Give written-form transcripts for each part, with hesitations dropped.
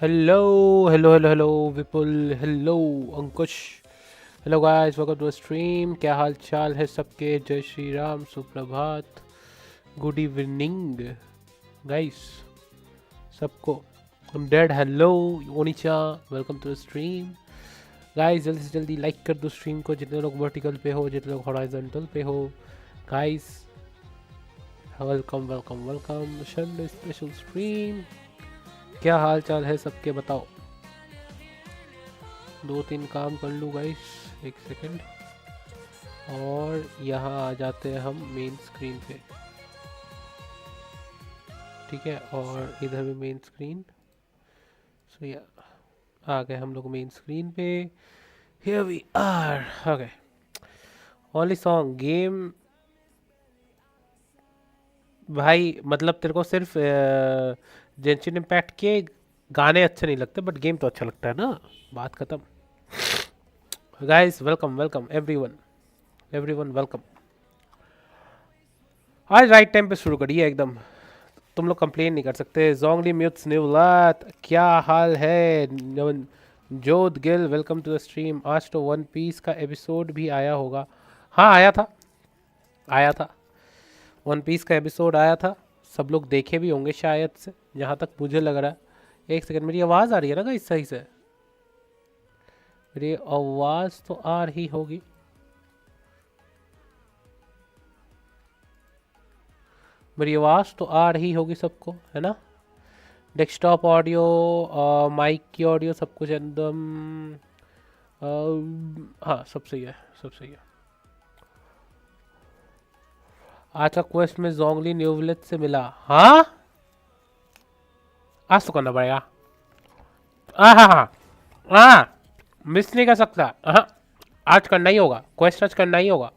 Hello Vipul, hello Ankush, hello guys, welcome to stream. क्या हाल चाल है सबके? जय श्री राम, सुप्रभात, गुड इवनिंग गाइस सबको। डेड हेलो ओनिचा, वेलकम टू स्ट्रीम गाइस। जल्दी से जल्दी लाइक कर दो स्ट्रीम को, जितने लोग वर्टिकल पे हो, जितने लोग हॉरिजॉन्टल पे हो guys. Welcome welcome welcome Sunday special stream. क्या हाल चाल है सबके बताओ। दो तीन काम कर लूँ गाइस, एक सेकंड। और यहाँ आ जाते हैं हम मेन स्क्रीन पे, ठीक है। और इधर भी मेन स्क्रीन। सो या आ गए हम लोग मेन स्क्रीन पे। Here we are. Okay, only song game. भाई मतलब तेरे को सिर्फ जेंशिन इम्पैक्ट के गाने अच्छे नहीं लगते, बट गेम तो अच्छा लगता है ना। बात खत्म। Guys welcome welcome everyone, everyone welcome. आज राइट टाइम पे शुरू करिए एकदम, तुम लोग कंप्लेन नहीं कर सकते। जोंगली म्यूट्स न्यूलात, क्या हाल है? Jot Gill, welcome to the stream. आज तो वन पीस का एपिसोड भी आया होगा। हाँ आया था, आया था। वन पीस का एपिसोड आया था, सब लोग देखे भी होंगे शायद से, जहाँ तक मुझे लग रहा है। एक सेकंड, मेरी आवाज़ आ रही है ना गाइस सही से? मेरी आवाज़ तो आ रही होगी। मेरी आवाज़ तो आ रही होगी सबको, है ना? डेस्कटॉप ऑडियो, माइक की ऑडियो, सब कुछ एकदम हाँ सब सही है, सब सही है। आज का क्वेस्ट में जोंगली न्यूवलेट से मिला। हाँ आज तो करना पड़ेगा। हाँ हाँ हाँ, मिस नहीं कर सकता। हाँ आज करना ही होगा, क्वेस्ट आज करना ही होगा।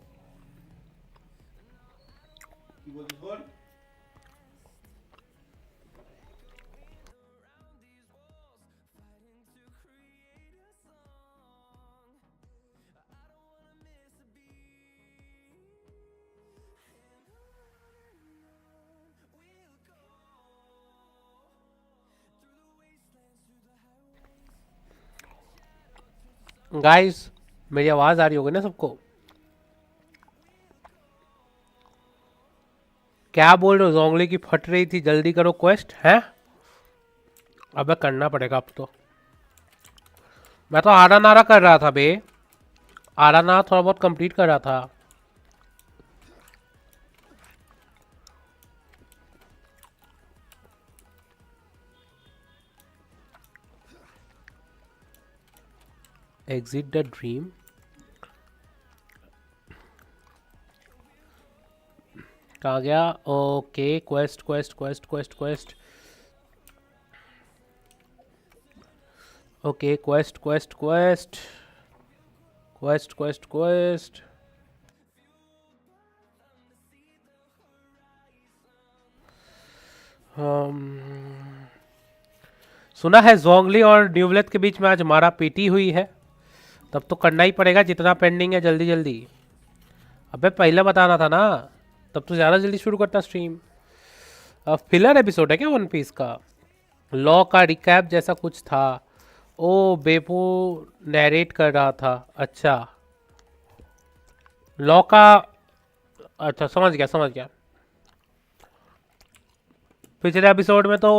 गाइस मेरी आवाज आ रही होगी ना सबको? क्या बोल रहे हो? जोंगली की फट रही थी, जल्दी करो क्वेस्ट है। अबे करना पड़ेगा अब तो। मैं तो आरा नारा कर रहा था बे, आरा नारा थोड़ा बहुत कंप्लीट कर रहा था। एग्जिट द ड्रीम, कहाँ गया? Okay quest quest quest quest quest. Okay quest quest quest quest quest quest. सुना है जोंगली और न्यूवलेट के बीच में आज मारा पीटी हुई है, तब तो करना ही पड़ेगा जितना पेंडिंग है जल्दी जल्दी। अबे पहले बताना था ना, तब तो ज़्यादा जल्दी शुरू करता स्ट्रीम। फिलर एपिसोड है क्या वन पीस का? लॉ का रिकैप जैसा कुछ था। ओ बेपो नैरेट कर रहा था, अच्छा लॉ का। अच्छा समझ गया समझ गया। पिछले एपिसोड में तो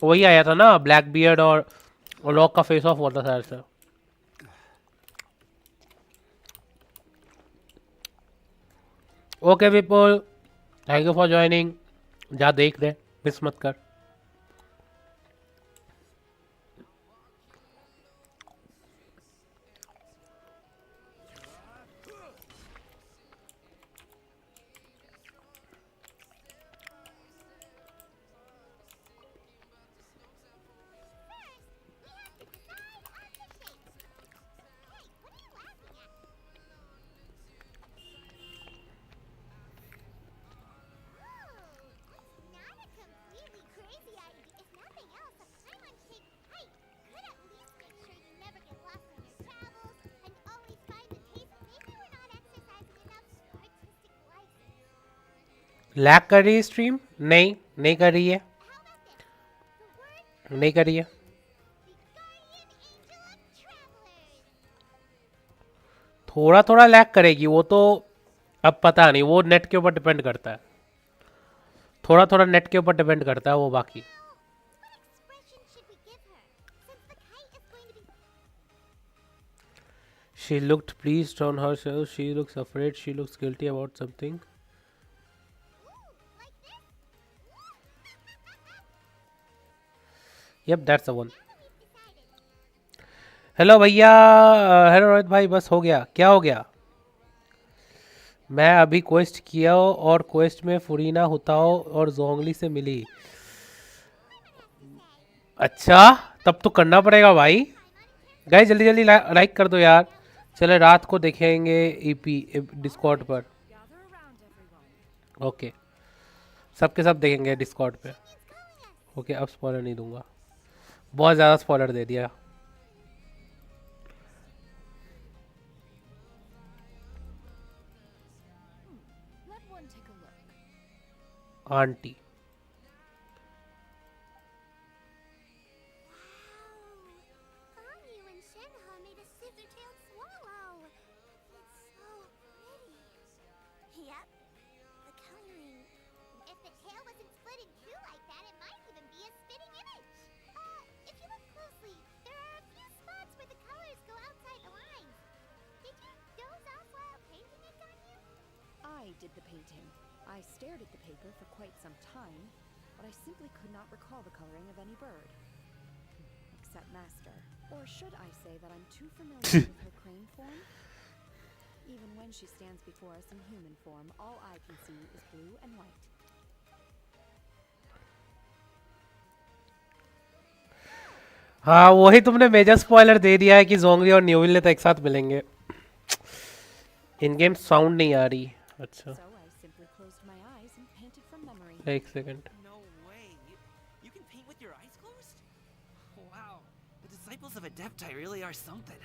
वही आया था ना, ब्लैक बियर्ड और लॉ का फेस ऑफ हुआ था शायद से। Okay people, thank you for joining. जा देख दे, मिस मत कर। लैग कर रही है स्ट्रीम? नहीं नहीं कर रही है, नहीं कर रही है। थोड़ा थोड़ा लैग करेगी वो तो, अब पता नहीं, वो नेट के ऊपर डिपेंड करता है, थोड़ा थोड़ा नेट के ऊपर डिपेंड करता है वो। बाकी she looked pleased on herself, she looks afraid, she looks guilty about something. Yep, that's the one. Hello भैया, हेलो रोहित भाई, बस हो गया? क्या हो गया? मैं अभी क्वेस्ट किया और क्वेस्ट में फुरीना हुताओ और जोंगली से मिली। अच्छा, तब तो करना पड़ेगा भाई। गाइस जल्दी जल्दी लाइक कर दो यार। चले रात को देखेंगे ईपी डिस्कॉर्ड पर। ओके, सबके सब देखेंगे डिस्कॉर्ड पे। ओके, अब स्पॉइलर नहीं दूंगा, बहुत ज़्यादा स्पॉइलर दे दिया। Aunty I did the painting. I stared at the paper for quite some time, but I simply could not recall the coloring of any bird. Except Master. Or should I say that I'm too familiar with her crane form? Even when she stands before us in human form, all I can see is blue and white. हाँ, वही तुमने major spoiler दे दिया है कि जोंगली और न्यूविल तो एक साथ मिलेंगे। इन गेम साउंड नहीं आ रही। अच्छा, एक second. Of Adepti really are something.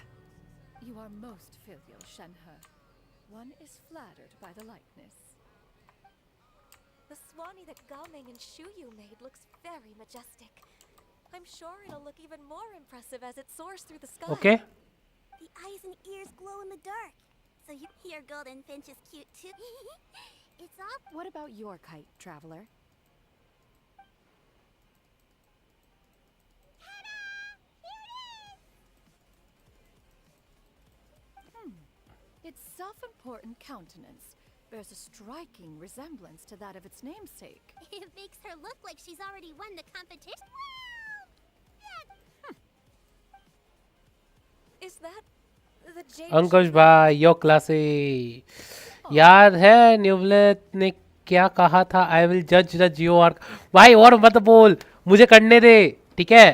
You are most filial, Shenhe. One is flattered by the likeness. The Swanee that Galming and Shuyu made looks very majestic. I'm sure it'll look even more impressive as it soars through the sky. Okay. The eyes and ears glow in the dark. So your golden finch is cute too. It's all. What about your kite, traveler? Its self-important countenance bears a striking resemblance to that of its namesake. It makes her look like she's already won the competition. Is that the jade? अंकुश भाई यो classy, याद है न्यूवलेट ने क्या कहा था? I will जज the Jio arc. भाई और मत बोल, मुझे करने दे, ठीक है?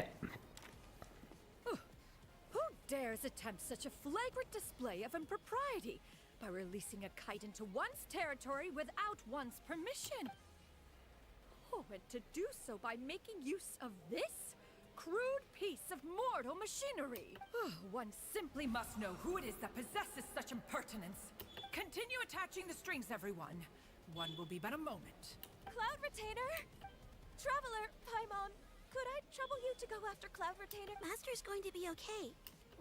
Who dares attempt such a flagrant display of impropriety by releasing a kite into one's territory without one's permission? Oh, and to do so by making use of this crude piece of mortal machinery. One simply must know who it is that possesses such impertinence. Continue attaching the strings, everyone. One will be but a moment. Cloud Retainer? Traveler, Paimon, could I trouble you to go after Cloud Retainer? Master's going to be okay,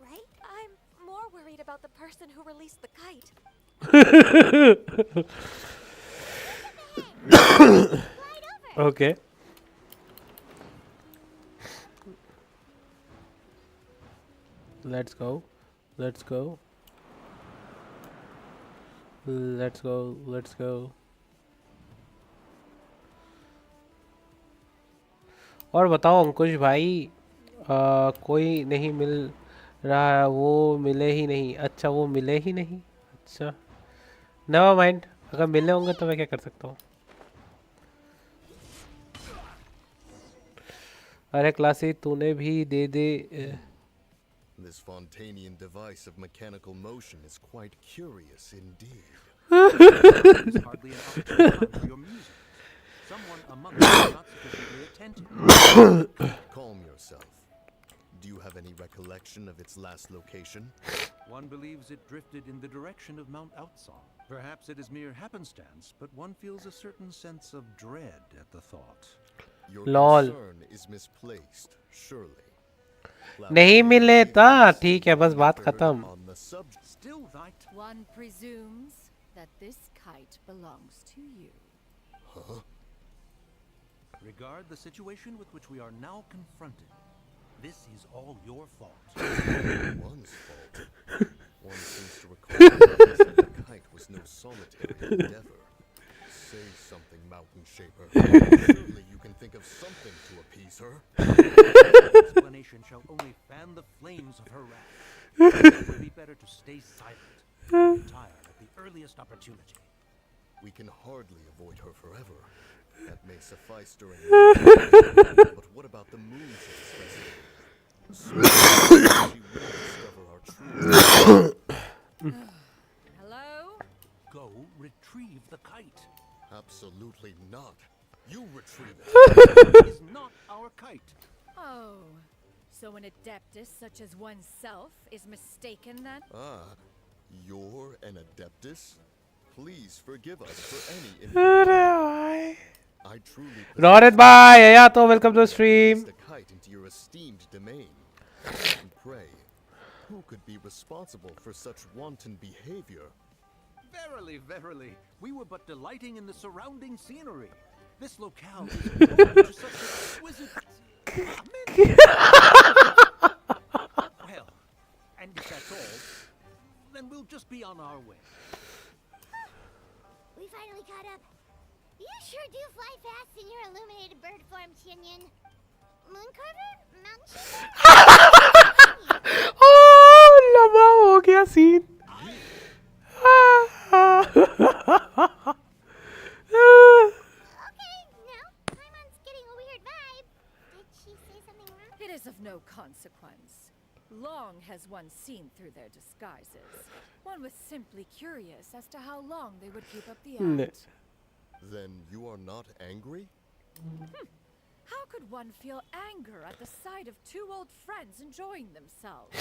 right? I'm more worried about the person who released the kite. Okay. Let's go. Let's go. Let's go. Let's go. और बताओ अंकुश भाई, कोई नहीं मिल रहा? वो मिले ही नहीं? अच्छा, वो मिले ही नहीं। अच्छा, नेवर माइंड, अगर मिले होंगे तो मैं क्या कर सकता हूँ। अरे क्लासी, तूने भी दे दे। This Fontanian device of mechanical motion is quite curious indeed. It's hardly an opportune time for your music. Someone among us is not sufficiently attentive. Calm yourself. Do you have any recollection of its last location? One believes it drifted in the direction of Mount Outsong. Perhaps it is mere happenstance, but one feels a certain sense of dread at the thought. Your Lol. concern is misplaced, surely. नहीं मिले था ठीक है बस बात खत्म. On the subject. Still that. One presumes that this kite belongs to you. Regard the situation with which we are now confronted. This is all your fault. One's fault. One seems to recall that raising the kite was no solitary endeavor. Say something, Mountain Shaper. Surely you can think of something to appease her. Explanation shall only fan the flames of her wrath. It would be better to stay silent. Retire at the earliest opportunity. We can hardly avoid her forever. That may suffice during but what about the moons of this festival? Soon she will discover our true. Hello? Go retrieve the kite. Absolutely not. You retrieve it. It is not our kite. Oh, so an adeptus such as oneself is mistaken then? Ah, you're an adeptus? Please forgive us for any अरे भाई. I truly Rorit bhai yeah तो welcome to the stream. the kite into your esteemed domain. And pray, who could be responsible for such wanton behavior? Verily, verily, we were but delighting in the surrounding scenery. This locale is home to such exquisite. Well, and if that's all, then we'll just be on our way. We finally caught up. You sure do fly fast in your illuminated bird form, Chinyan. Moon carver? Mountain shaper? Oh लंबा हो गया scene. Okay, now Paimon's getting a weird vibe. Did she say something wrong? It is of no consequence. Long has one seen through their disguises. One was simply curious as to how long they would keep up the act. Then you are not angry? How could one feel anger at the sight of two old friends enjoying themselves?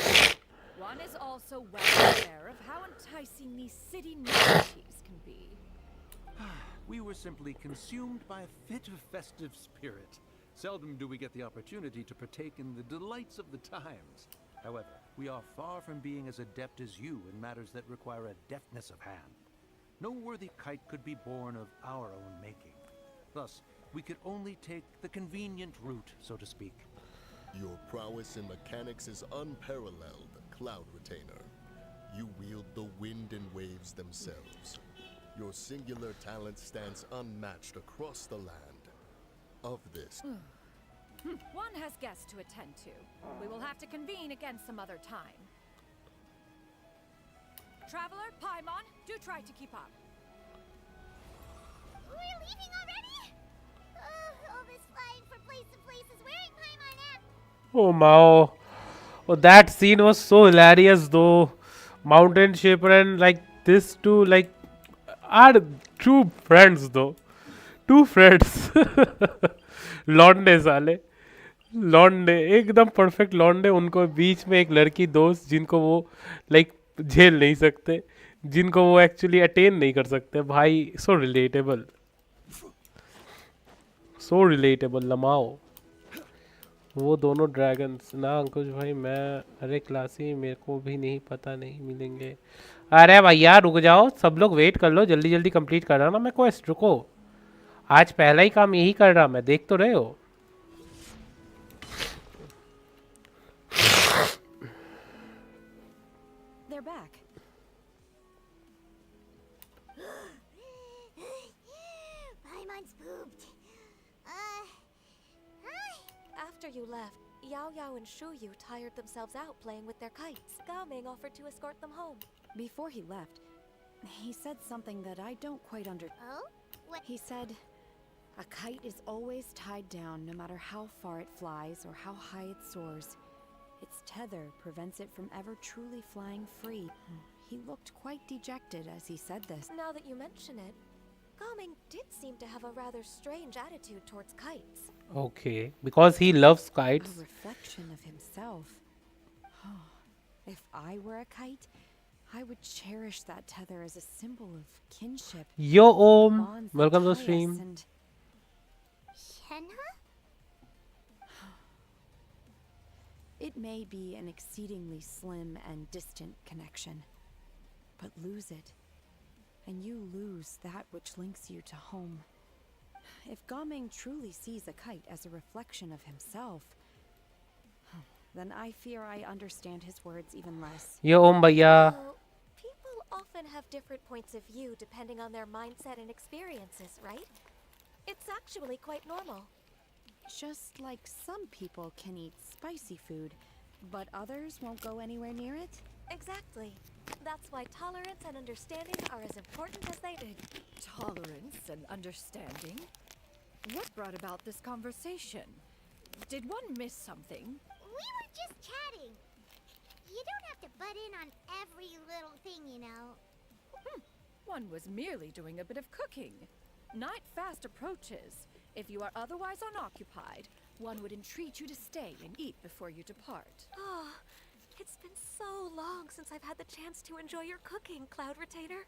One is also well aware of how enticing these city novelties can be. We were simply consumed by a fit of festive spirit. Seldom do we get the opportunity to partake in the delights of the times. However, we are far from being as adept as you in matters that require a deftness of hand. No worthy kite could be born of our own making. Thus, we could only take the convenient route, so to speak. Your prowess in mechanics is unparalleled, Cloud Retainer. You wield the wind and waves themselves. Your singular talent stands unmatched across the land. Of this, One has guests to attend to. We will have to convene again some other time. Traveler, Paimon, do try to keep up. We're leaving already? All this flying from place to place is wearing Paimon out. Oh Mao. Oh that scene was so hilarious though. Mountain Shaper and like this two like are true friends though. Two friends. लौंडे साले लौंडे एकदम perfect लौंडे उनको बीच में एक लड़की दोस्त जिनको वो लाइक झेल नहीं सकते जिनको वो एक्चुअली अटेन नहीं कर सकते भाई सो रिलेटेबल लमाओ वो दोनों ड्रैगन्स ना अंकुश भाई मैं अरे क्लासी मेरे को भी नहीं पता नहीं मिलेंगे अरे भैया रुक जाओ सब लोग वेट कर लो जल्दी जल्दी कंप्लीट कर रहा ना मैं क्वेस्ट रुको आज पहला ही काम यही कर रहा मैं देख तो रहे हो They're back. Paimon's pooped. Hi. After you left, Yao Yao and Shu Yu tired themselves out playing with their kites. Gao Ming offered to escort them home. Before he left, he said something that I don't quite understand. Oh? What? He said, a kite is always tied down no matter how far it flies or how high it soars. Its tether prevents it from ever truly flying free. He looked quite dejected as he said this. Now that you mention it, Gao Ming did seem to have a rather strange attitude towards kites. Okay, because he loves kites. A reflection of himself. If I were a kite, I would cherish that tether as a symbol of kinship. Yo Om, bonds that welcome to the tie us stream. and Shenhe? It may be an exceedingly slim and distant connection, but lose it, and you lose that which links you to home. If Gaming truly sees a kite as a reflection of himself, then I fear I understand his words even less. Yo Om Bhaiya. Well, people often have different points of view depending on their mindset and experiences, right? It's actually quite normal. Just like some people can eat spicy food, but others won't go anywhere near it? Exactly. That's why tolerance and understanding are as important as they... Tolerance and understanding? What brought about this conversation? Did one miss something? We were just chatting. You don't have to butt in on every little thing, you know. One was merely doing a bit of cooking. Night fast approaches. If you are otherwise unoccupied, one would entreat you to stay and eat before you depart. Oh, it's been so long since I've had the chance to enjoy your cooking, Cloud Retainer.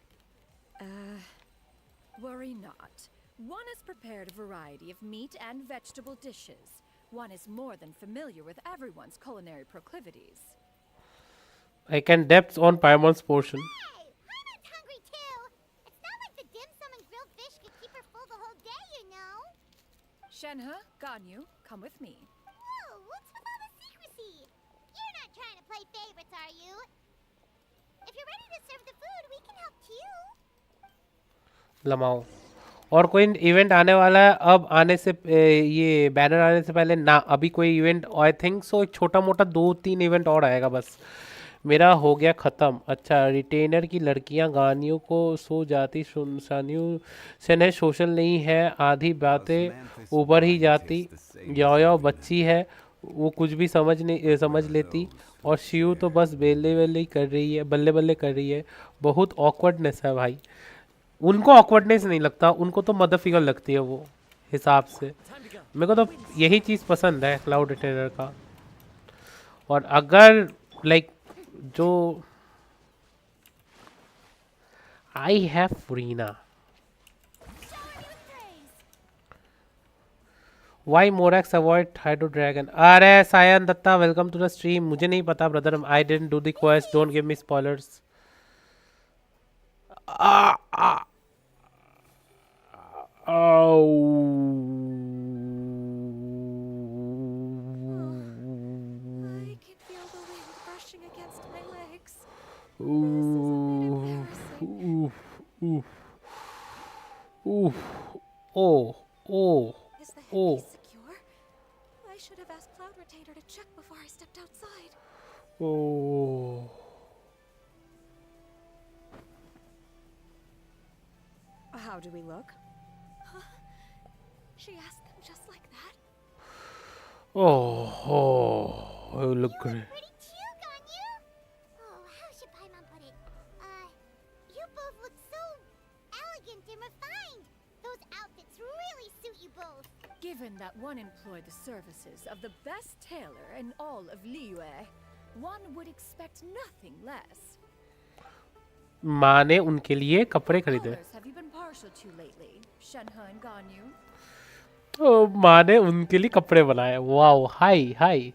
Worry not. One has prepared a variety of meat and vegetable dishes. One is more than familiar with everyone's culinary proclivities. I can depth on Paimon's portion. Hey, Paimon's hungry too. It's not like the dim sum and grilled fish could keep her full the whole day, you know. Shenhe, Ganyu, come with me. Whoa, what's with all the secrecy? You're not trying to play favorites, are you? If you're ready to serve the food, we can help too. लमाओ और कोई event आने वाला है अब आने से ये banner आने से पहले ना अभी कोई इवेंट आई थिंक सो एक छोटा मोटा 2-3 इवेंट और आएगा बस मेरा हो गया ख़त्म अच्छा रिटेनर की लड़कियां गानियों को सो जाती सुनसानियों से न सोशल नहीं है आधी बातें ऊपर ही जाती यो बच्ची है वो कुछ भी समझ लेती और शिव तो बस बेले वेले ही कर रही है बल्ले बल्ले कर रही है बहुत ऑकवर्डनेस है भाई उनको ऑकवर्डनेस नहीं लगता उनको तो मदर फिगर लगती है वो हिसाब से मेरे को तो यही चीज़ पसंद है क्लाउड रिटेनर का और अगर लाइक जो आई हैव फ्रीना वाई मोरक्स अवॉइड हाइड्रो ड्रैगन अरे Sayan Datta welcome to the stream मुझे नहीं पता brother I didn't do the quest don't give me spoilers I can feel the wind brushing against my legs. This is a bit embarrassing. Is the headpiece secure? I should have asked Cloud Retainer to check before I stepped outside. How do we look? She asked them just like that. You look great. Pretty cute, Ganyu. Oh, how should Paimon put it? You both look so elegant and refined. Those outfits really suit you both. Given that one employed the services of the best tailor in all of Liyue, one would expect nothing less. माँ ने उनके लिए कपड़े खरीदे Colors have you been partial to lately, Shenhe and Ganyu? तो माँ ने उनके लिए कपड़े बनाए wow high high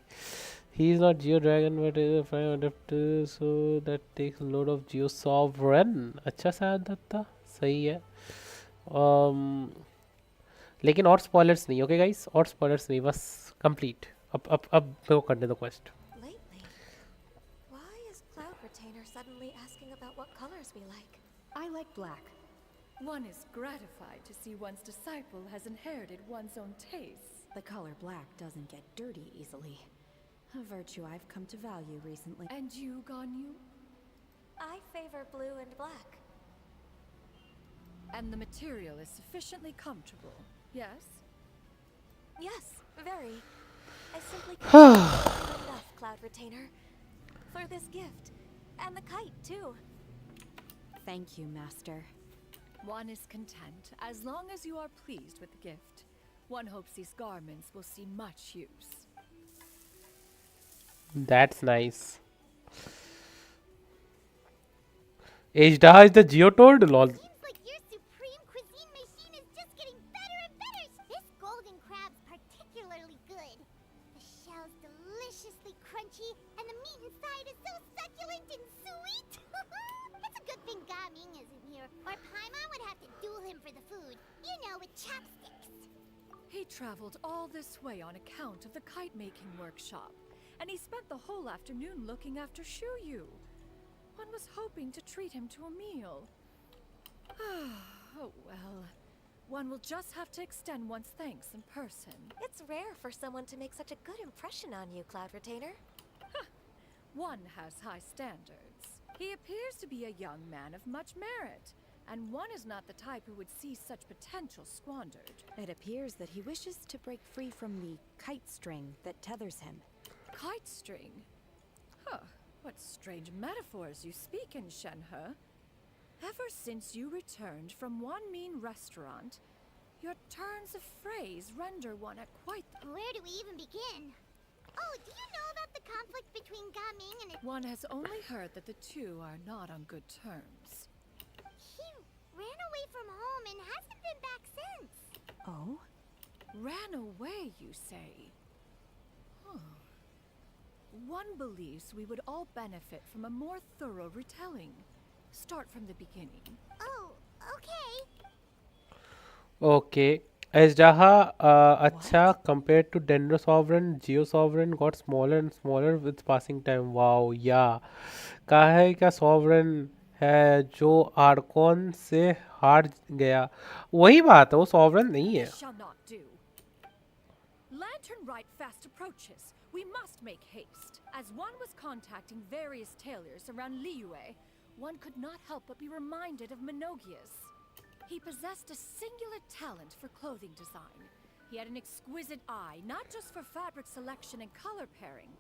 he is not geo dragon but is a prime adapter so that takes a load of geo sovereign अच्छा शायद दत्ता सही है लेकिन और स्पॉयलर्स नहीं ओके गाइस और स्पॉयलर्स नहीं बस कंप्लीट अब मेरे को करने दो quest Lately, why is Cloud Retainer suddenly asking about what colors we like? I like black. One is gratified to see one's disciple has inherited one's own tastes. The color black doesn't get dirty easily. A virtue I've come to value recently. And you, Ganyu? I favor blue and black. And the material is sufficiently comfortable, yes? Yes, very. I simply can't thank you enough, Cloud Retainer, for this gift. And the kite, too. Thank you, Master. One is content as long as you are pleased with the gift. One hopes these garments will see much use. That's nice. Ajda is the Geotoad? Lol. Seems like your supreme cuisine machine is just getting better and better. This golden crab's particularly good. The shell's deliciously crunchy crunchy, and the meat inside is so succulent and sweet. It's a good thing Gaming isn't here, or Paimon would have to duel him for the food. You know, with chopsticks. He traveled all this way on account of the kite-making workshop, and he spent the whole afternoon looking after Shuyu. One was hoping to treat him to a meal. Oh well. One will just have to extend one's thanks in person. It's rare for someone to make such a good impression on you, Cloud Retainer. One has high standards. He appears to be a young man of much merit, and one is not the type who would see such potential squandered. It appears that he wishes to break free from the kite string that tethers him. Kite string? Huh, what strange metaphors you speak in, Shenhe. Ever since you returned from one mean restaurant, your turns of phrase render one at quite the... Where do we even begin? Oh, do you know about the conflict between Gaming and... One has only heard that the two are not on good terms. He ran away from home and hasn't been back since. Oh? Ran away, you say? Huh. One believes we would all benefit from a more thorough retelling. Start from the beginning. Oh, okay. Okay. Ajdaha, acha, compared to Dendro Sovereign, Geo Sovereign got smaller and smaller with passing time. Wow, yeah. कहा है क्या Sovereign है जो Arcon से हार गया. वही बात है, वो Sovereign नहीं है. This shall not do. Lantern Rite fast approaches. We must make haste. As one was contacting various tailors around Liyue, one could not help but be reminded of Minogius. He possessed a singular talent for clothing design. He had an exquisite eye, not just for fabric selection and color pairing,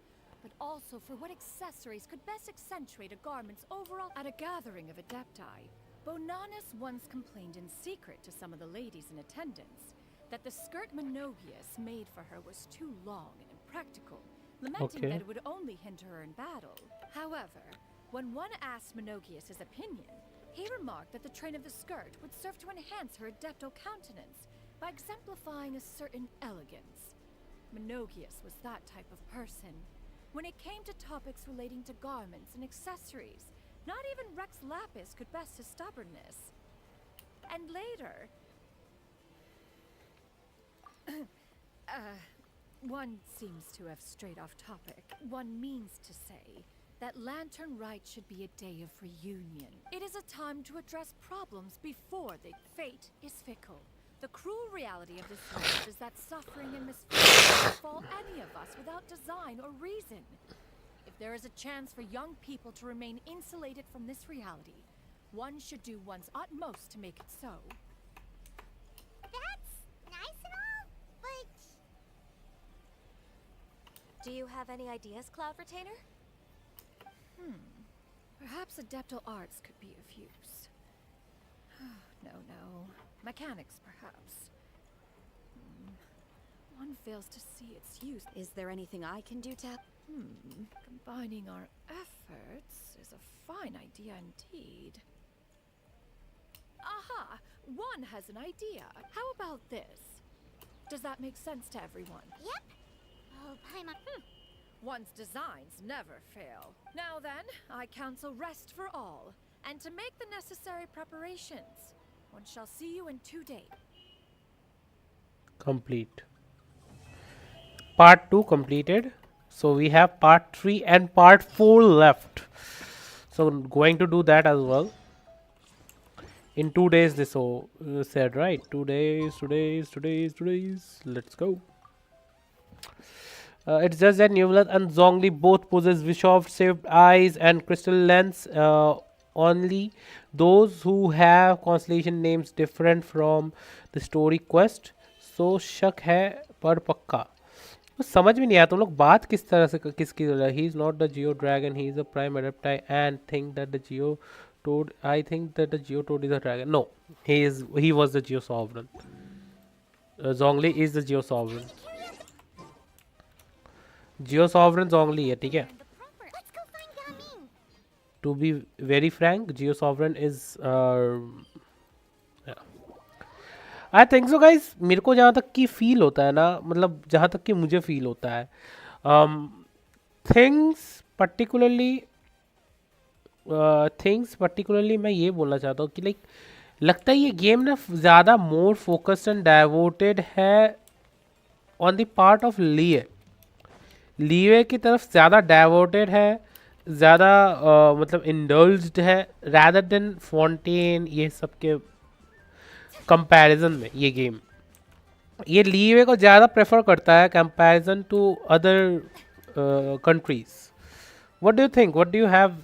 but also for what accessories could best accentuate a garment's overall. At a gathering of adepti, Bonanis once complained in secret to some of the ladies in attendance that the skirt Minogius made for her was too long and impractical, lamenting that it would only hinder her in battle. However, when one asked Minogius' opinion, he remarked that the train of the skirt would serve to enhance her adepto countenance by exemplifying a certain elegance. Minogius was that type of person. When it came to topics relating to garments and accessories, not even Rex Lapis could best his stubbornness. And later... one seems to have strayed off topic. One means to say that Lantern Rite should be a day of reunion. It is a time to address problems before the fate is fickle. The cruel reality of this world is that suffering and misfortune befall any of us without design or reason. If there is a chance for young people to remain insulated from this reality, one should do one's utmost to make it so. That's nice and all, but... Do you have any ideas, Cloud Retainer? Perhaps adeptal arts could be of use. No. Mechanics, perhaps. One fails to see its use. Is there anything I can do to... Combining our efforts is a fine idea indeed. Aha! One has an idea. How about this? Does that make sense to everyone? Yep. Oh, Paimon. One's designs never fail. Now then, I counsel rest for all, and to make the necessary preparations. One shall see you in 2 days. Complete. Part 2 completed. So we have part 3 and part 4 left. So going to do that as well. In 2 days, this said, right? 2 days. Let's go. It's just that Newland and Zhongli both possess Bischoff-shaped eyes and crystal lens. Only those who have constellation names different from the story quest. So शक है पर पक्का. तो समझ में नहीं आया तुम लोग बात किस तरह से किसकी. He is not the Geo Dragon. He is a prime adepti and think that the Geo Toad. I think that the Geo Toad is a dragon. No, he was the Geo Sovereign. Zhongli is the Geo Sovereign. Geo Sovereign Zhongli है, ठीक है. Let's go find Gaming. To be very frank, Geo Sovereign is I think so guys. मेरे को जहाँ तक कि feel होता है ना, मतलब जहाँ तक कि मुझे फील होता है, थिंग्स पर्टिकुलरली मैं ये बोलना चाहता हूँ कि लाइक लगता है ये गेम ना ज़्यादा मोर फोकस्ड एंड डाइवोटेड है on the part of leeway की तरफ ज़्यादा डाइवोटेड है, ज़्यादा मतलब इंडल्ज्ड है रैदर देन फॉन्टेन ये सब के कंपैरिजन में। ये लीवे को ज़्यादा प्रेफर करता है comparison to other countries. What do you think, what do you have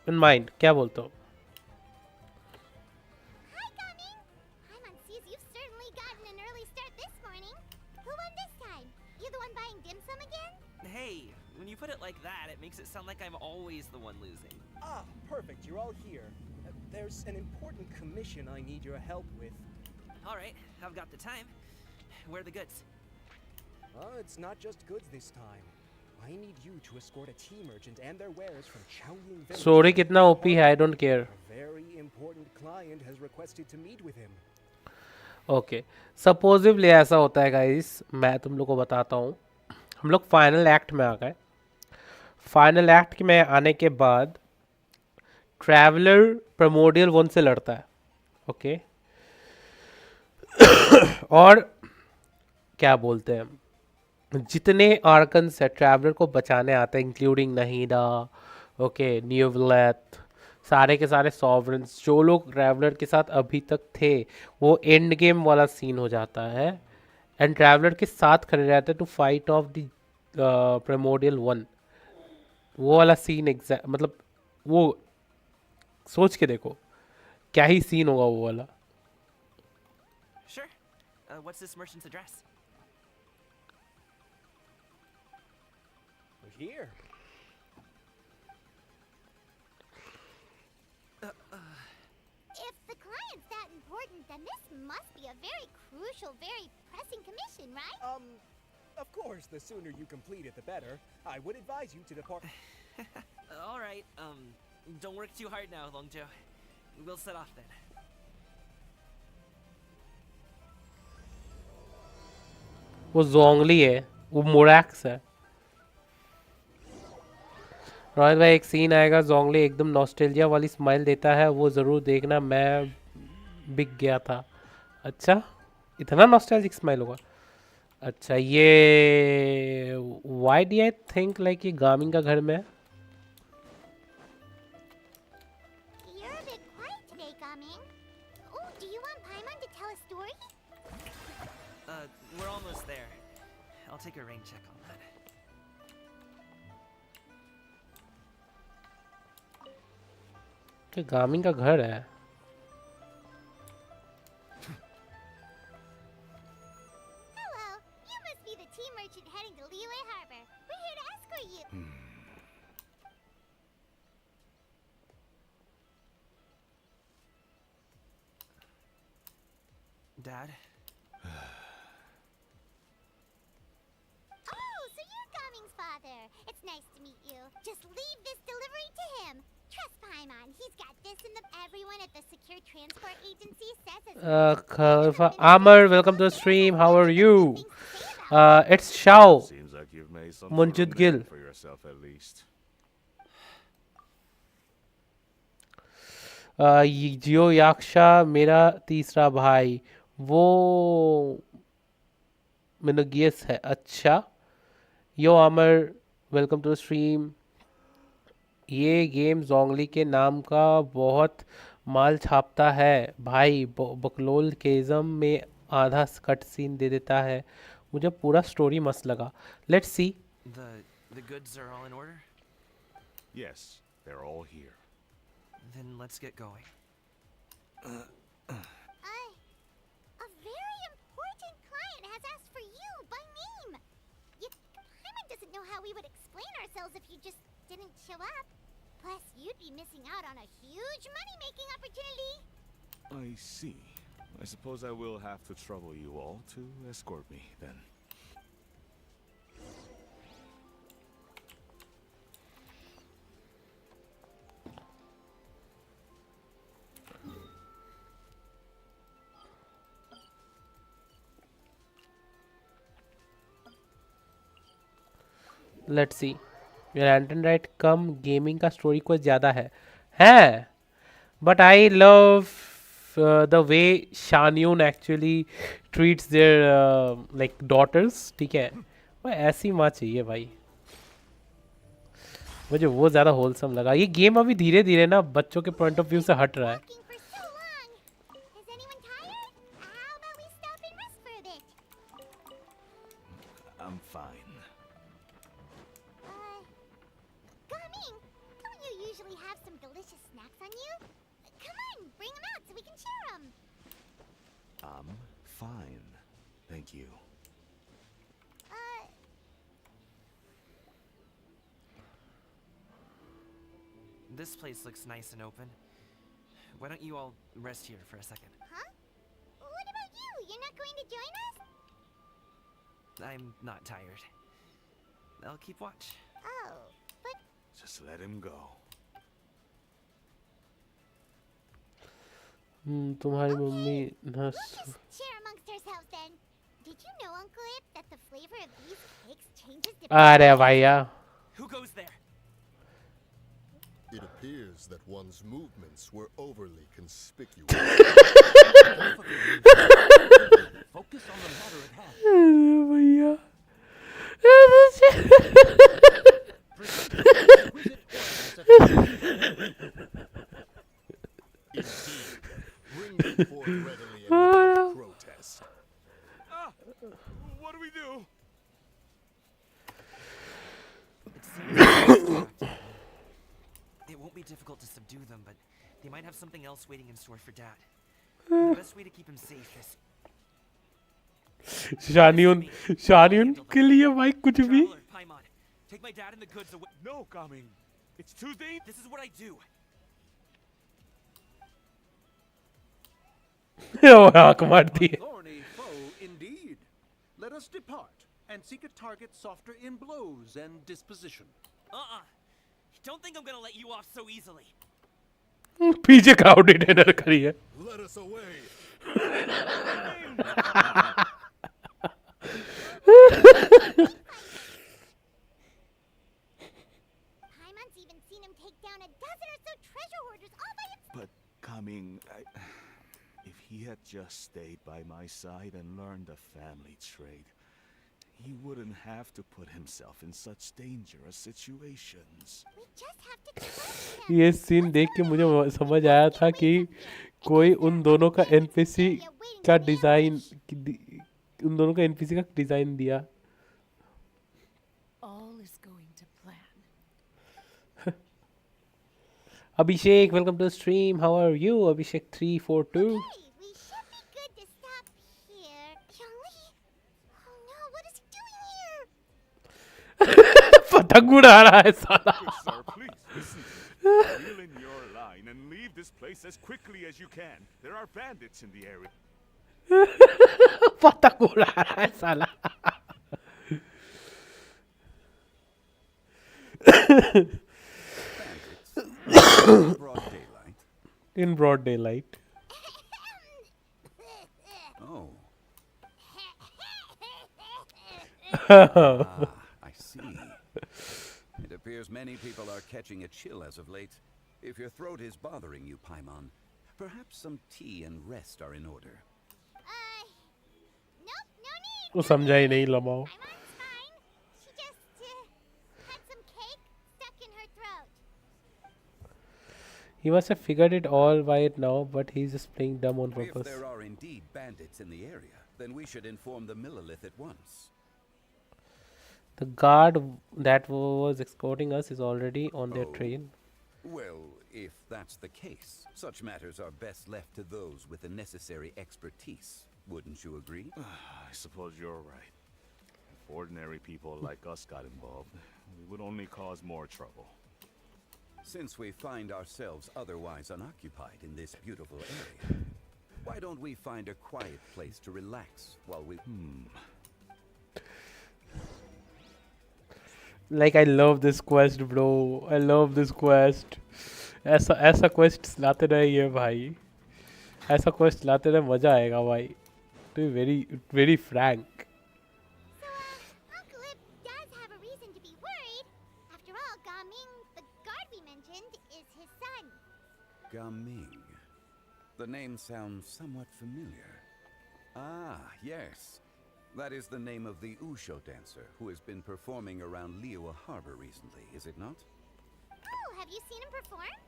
in mind, क्या बोलते हो? Hi, Gummy! Paimon sees you've certainly gotten an early start this morning. Who won this time? You the one buying dim sum again? Hey, when you put it like that, it makes it sound like I'm always the one losing. Ah, perfect. You're all here. There's an important commission I need your help with. All right, I've got the time. Where are the goods? It's not just goods this time. I need you to escort a tea merchant and their wares from Chaoying Village. Story कितना OP है, I don't care. A very important client has requested to meet with him. Okay, supposedly ऐसा होता है guys, मैं तुम लोग को बताता हूँ। हम लोग फाइनल एक्ट में आ गए। फाइनल एक्ट में आने के बाद ट्रैवलर प्रिमोर्डियल 1 से लड़ता है। ओके और क्या बोलते हैं, जितने आर्कन्स है ट्रैवलर को बचाने आते हैं इंक्लूडिंग नहीदा, ओके न्यूवलेथ, सारे के सारे सॉवरेंस जो लोग ट्रैवलर के साथ अभी तक थे, वो एंड गेम वाला सीन हो जाता है एंड ट्रैवलर के साथ खड़े रहते हैं टू फाइट ऑफ द प्रिमोर्डियल 1। वो वाला सीन एग्जैक्ट मतलब वो सोच के देखो क्या ही सीन होगा वो वाला। Sure. What's this merchant's address? We're here. If the client's that important, then this must be a very crucial, very pressing commission, right? Of course, the sooner you complete it, the better. I would advise you to depart. All right. Don't work too hard now, Longjo. We'll set off then. वो जोंगली है, वो मोरैक्स है। रोहित भाई एक scene आएगा, जोंगली एकदम nostalgia वाली smile देता है, वो ज़रूर देखना, मैं बिक गया था। अच्छा इतना नॉस्टैल्जिक स्माइल होगा। अच्छा ये why do I think like ये गामिंग का घर में है। You're a bit quiet today, Gaming. Oh, do you want Paimon to tell a story? We're almost there. I'll take a rain check on that. कि गामिंग का घर है। Hello, you must be the tea merchant heading to Liyue Harbor. We're here to escort you. Dad? Oh, so you're Gaming's father. It's nice to meet you. Just leave this delivery to him. Trust Paimon. He's got this and everyone at the Secure Transport Agency says it's Amar, welcome to the stream. How are you? It's Shao. Seems like you've made some Munjid Gill. for yourself at least. जियो याक्षा मेरा तीसरा भाई, वो मिनोगियस है। अच्छा यो अमर, welcome to the stream. ये game जोंगली के नाम का बहुत माल छापता है भाई, बकलोल केज़म में आधा कट सीन दे देता है, मुझे पूरा स्टोरी मस्त लगा। Let's see. The goods are all in order? Yes, they're all here. Then let's get going. a very important client has asked for you by name. Paimon doesn't know how we would explain ourselves if you just didn't show up. Plus, you'd be missing out on a huge money-making opportunity. I see. I suppose I will have to trouble you all to escort me, then. Let's see. Lantern rite come gaming का story कुछ ज़्यादा है but I love the way शानयून actually treats their like daughters ठीक है वो ऐसी माँ चाहिए भाई मुझे वो ज़्यादा होलसम लगा ये गेम अभी धीरे धीरे ना बच्चों के पॉइंट ऑफ व्यू से हट रहा है I'm fine. Coming! Don't you usually have some delicious snacks on you? Come on, bring them out so we can share them. I'm fine. Thank you. This place looks nice and open. Why don't you all rest here for a second? Huh? What about you? You're not going to join us? I'm not tired. I'll keep watch. Oh, but Just let him go. तुम्हारी mummy we'll just share amongst ourselves then. Did you know, Uncle Ip, that the flavor of these cakes changes depending अरे भैया Who goes there? It appears that one's movements were overly conspicuous. Focus on the matter at hand. अरे भैया Bring them forth readily and without protest. What do we do? It won't be difficult to subdue them, but they might have something else waiting in store for Dad. The best way to keep him safe is शानियन के लिए भाई कुछ भी Traveler, Paimon. Take my dad and the goods away. No, coming. It's too dangerous. This is what I do. आँख मार दी Thorny foe indeed. Let us depart and seek a target softer in blows and disposition. Don't think I'm gonna let you off so easily. पीछे crowd dinner करी है Let us away. Paimon's even seen him take down a dozen or so treasure hoarders all by himself. But coming, if he had just stayed by my side and learned the family trade, he wouldn't have to put himself in such dangerous situations. We just have to trust him. ये scene देख के मुझे समझ आया था कि कोई उन दोनों का एनपीसी का डिजाइन उन दोनों का एनपीसी का डिजाइन दिया All is going to plan. Abhishek welcome to stream how are you Abhishek 342 Hey, we should be good to stop here. Yongli? Oh no, what is he doing here? पतंग उड़ा रहा है साला Good sir, please listen. Reel in your line and leave this place as quickly as you can. There are bandits in the area. पतंग उड़ा रहा है साला Broad daylight. in broad daylight Oh. I see. It appears many people are catching a chill as of late. If your throat is bothering you, Paimon, perhaps some tea and rest are in order. Nope, no need. वो समझा ही नहीं लमाओ Paimon's fine. She just had some cake stuck in her throat. he must have figured it all by it now but he's just playing dumb on If purpose there are indeed bandits in the area, then we should inform the Millilith at once. the guard that was escorting us is already on their Oh. train Well, if that's the case, such matters are best left to those with the necessary expertise. Wouldn't you agree? I suppose you're right. If ordinary people like us got involved, we would only cause more trouble. Since we find ourselves otherwise unoccupied in this beautiful area, why don't we find a quiet place to relax while we... like I love this quest bro I love this quest ऐसा ऐसा quests लाते रहे ये भाई ऐसा quest लाते रहे मजा आएगा भाई to be very frank So, Uncle Ip does have a reason to be worried. After Gaming. The name sounds somewhat familiar. Ah, yes. That is the name of the Usho dancer who has been performing around Liyue Harbor recently, is it not? Oh, have you seen him perform?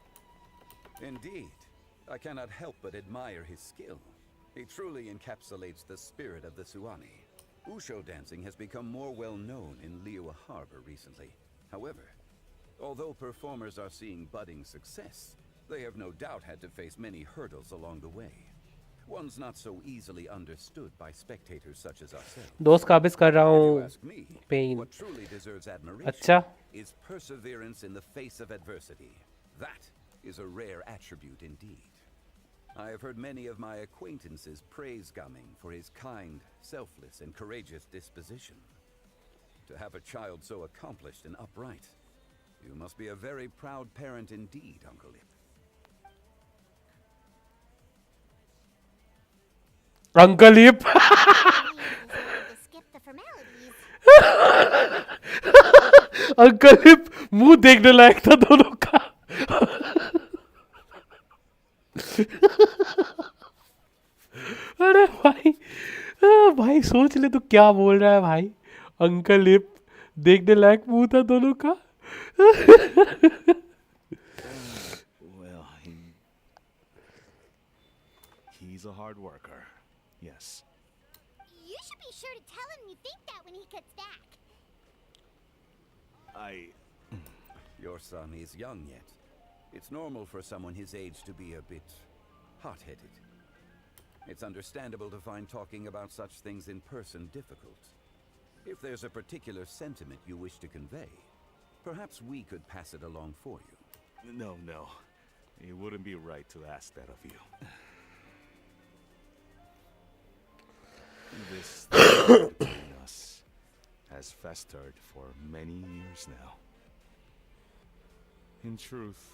Indeed. I cannot help but admire his skill. He truly encapsulates the spirit of the Suwani. Usho dancing has become more well known in Liyue Harbor recently. However, although performers are seeing budding success, they have no doubt had to face many hurdles along the way. One's not so easily understood by spectators such as ourselves. दोस्त काबिज कर रहा If you who ask me, pen what truly deserves admiration अच्छा is perseverance in the face of adversity. That is a rare attribute indeed. I have heard many of my acquaintances praise Gaming for his kind, selfless, and courageous disposition. To have a child so accomplished and upright, you must be a very proud parent indeed, Uncle Ip. Uncle Ip. To skip the formalities. Uncle Ip मुंह देखने लायक था दोनों का. अरे भाई भाई सोच ले तू क्या बोल रहा है भाई. अंकल लिप देखने लायक मुंह था दोनों का. Well, he's a hard worker. Yes. You should be sure to tell him you think that when he gets back. Your son is young yet. It's normal for someone his age to be a bit hot-headed. It's understandable to find talking about such things in person difficult. If there's a particular sentiment you wish to convey, perhaps we could pass it along for you. No. It wouldn't be right to ask that of you. This thing between us has festered for many years now. In truth,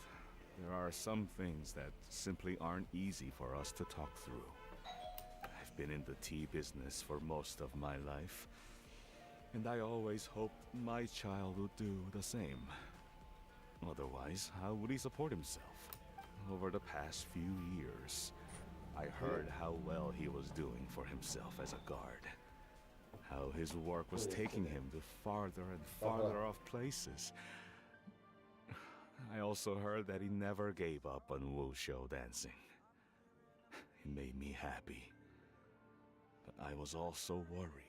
there are some things that simply aren't easy for us to talk through. I've been in the tea business for most of my life, and I always hoped my child would do the same. Otherwise, how would he support himself? Over the past few years, I heard how well he was doing for himself as a guard. How his work was taking him to farther and farther off places. I also heard that he never gave up on wushu dancing. It made me happy. But I was also worried.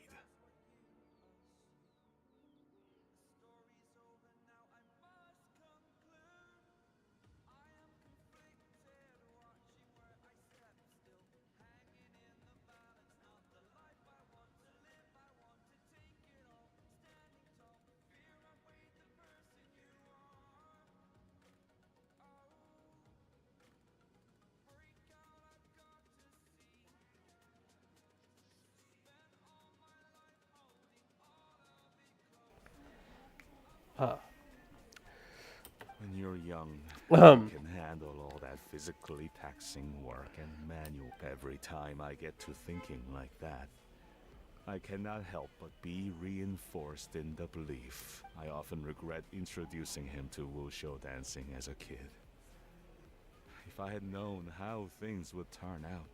When you're young, you can handle all that physically taxing work and manual. Every time I get to thinking like that, I cannot help but be reinforced in the belief I often regret introducing him to wushu dancing as a kid. If I had known how things would turn out,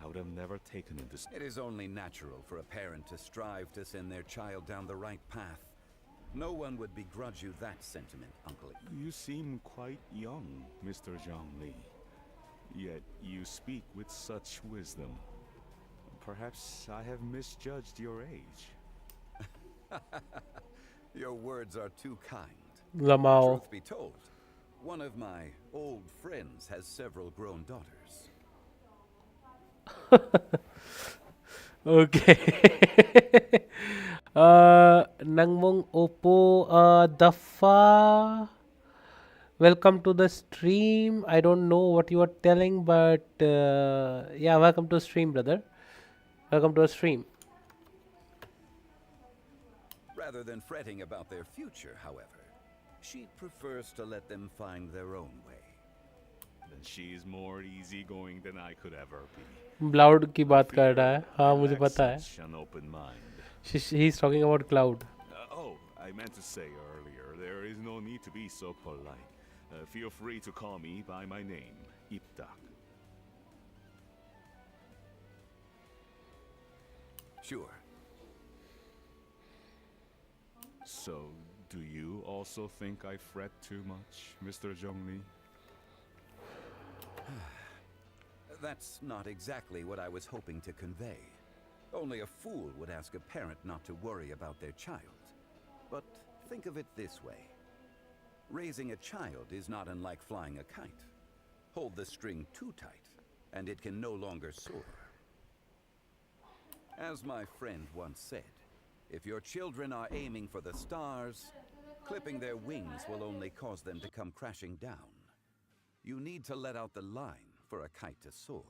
I would have never taken him to... It is only natural for a parent to strive to send their child down the right path. No one would begrudge you that sentiment, Uncle. You seem quite young, Mr. Zhongli. Yet you speak with such wisdom. Perhaps I have misjudged your age. Your words are too kind. Lamao. Truth be told, one of my old friends has several grown daughters. Okay. Nangmong Oppo Dafa. Welcome to the stream. I don't know what you are telling, but yeah, welcome to stream, brother. Welcome to a stream. Rather than fretting about their future, however, she prefers to let them find their own way. Then she is more easygoing than I could ever be. Cloud की बात कर रहा है. हाँ मुझे पता है. Such an open mind. He's talking about Cloud. Oh, I meant to say earlier, there is no need to be so polite. Feel free to call me by my name, Iptak. Sure. So, do you also think I fret too much, Mr. Zhongli? That's not exactly what I was hoping to convey. Only a fool would ask a parent not to worry about their child. But think of it this way. Raising a child is not unlike flying a kite. Hold the string too tight, and it can no longer soar. As my friend once said, if your children are aiming for the stars, clipping their wings will only cause them to come crashing down. You need to let out the line for a kite to soar.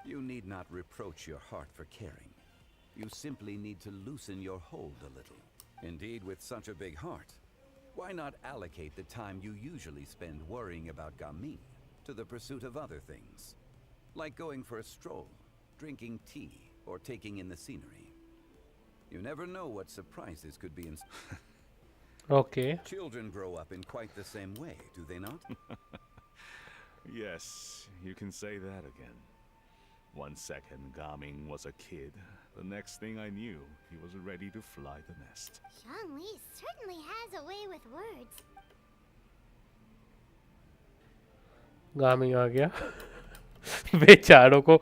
You need not reproach your heart for caring. You simply need to loosen your hold a little. Indeed, with such a big heart, why not allocate the time you usually spend worrying about gaming to the pursuit of other things? Like going for a stroll, drinking tea, or taking in the scenery. You never know what surprises could be in... Okay. Children grow up in quite the same way, do they not? Yes, you can say that again. 1 second, Gaming was a kid. The next thing I knew, he was ready to fly the nest. Zhongli certainly has a way with words. गामी आ गया बेचारों को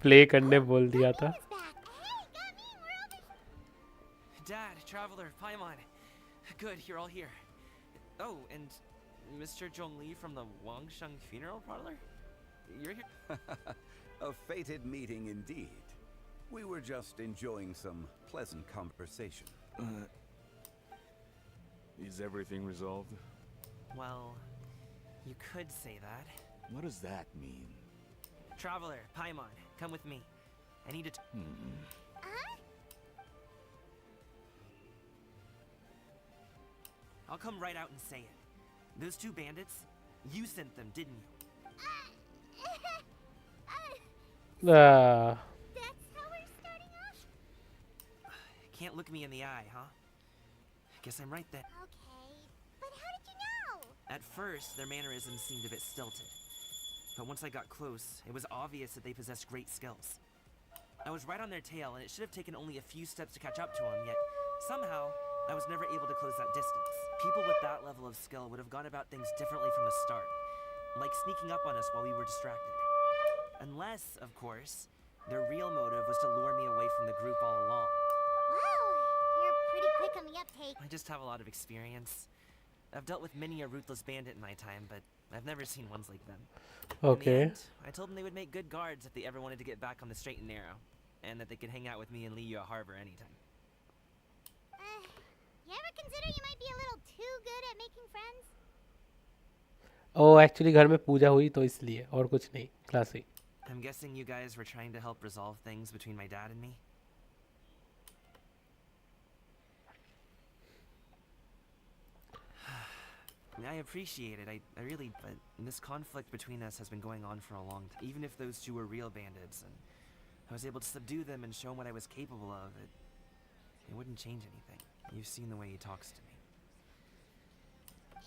play करने बोल दिया था. Dad, Traveler, Paimon. Good, you're all here. Oh, and Mr. Zhongli from the Wangsheng Funeral Parlor? You're here? A fated meeting indeed. We were just enjoying some pleasant conversation. Is everything resolved? Well, you could say that. What does that mean? Traveler, Paimon, come with me. I need to... I'll come right out and say it. Those two bandits, you sent them, didn't you? That's how we're starting off? Can't look me in the eye, huh? Guess I'm right then. Okay, but how did you know? At first, their mannerisms seemed a bit stilted. But once I got close, it was obvious that they possessed great skills. I was right on their tail, and it should have taken only a few steps to catch up to them, yet somehow, I was never able to close that distance. People with that level of skill would have gone about things differently from the start, like sneaking up on us while we were distracted. Unless, of course, their real motive was to lure me away from the group all along. Wow, you're pretty quick on the uptake. I just have a lot of experience. I've dealt with many a ruthless bandit in my time, but I've never seen ones like them. Okay. In the end, I told them they would make good guards if they ever wanted to get back on the straight and narrow, and that they could hang out with me in Liyue Harbor anytime. You ever consider you might be a little too good at making friends? Oh actually घर में पूजा हुई तो इसलिए और कुछ नहीं. Classic. I'm guessing you guys were trying to help resolve things between my dad and me? I appreciate it, I really, but this conflict between us has been going on for a long time. Even if those two were real bandits, and I was able to subdue them and show him what I was capable of, it wouldn't change anything. You've seen the way he talks to me.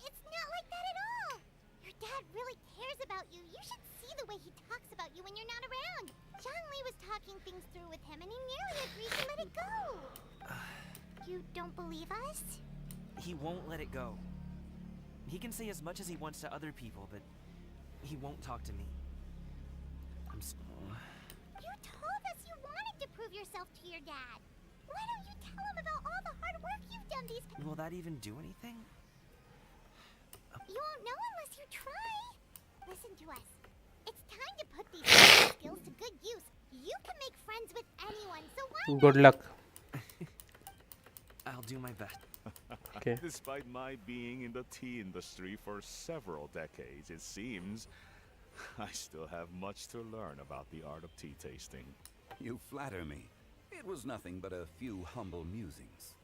It's not like that at all! Your dad really cares about you. You should see the way he talks about you when you're not around. Zhongli was talking things through with him and he nearly agreed to let it go. You don't believe us? He won't let it go. He can say as much as he wants to other people, but he won't talk to me. You told us you wanted to prove yourself to your dad. Why don't you tell him about all the hard work you've done these Will that even do anything? You won't know unless you try. Listen to us. It's time to put these skills to good use. You can make friends with anyone, so why Good luck. I'll do my best. Okay. Despite my being in the tea industry for several decades, it seems I still have much to learn about the art of tea tasting. You flatter me. It was nothing but a few humble musings.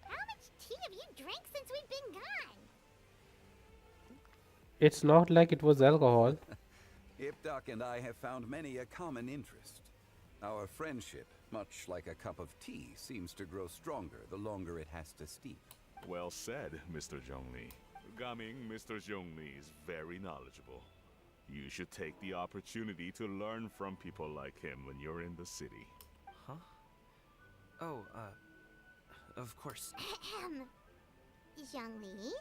How much tea have you drank since we've been gone? It's not like it was alcohol. Ipdak and I have found many a common interest. Our friendship, much like a cup of tea, seems to grow stronger the longer it has to steep. Well said, Mr. Zhongli. Gaming, Mr. Zhongli is very knowledgeable. You should take the opportunity to learn from people like him when you're in the city. Huh? Oh, of course. Zhongli?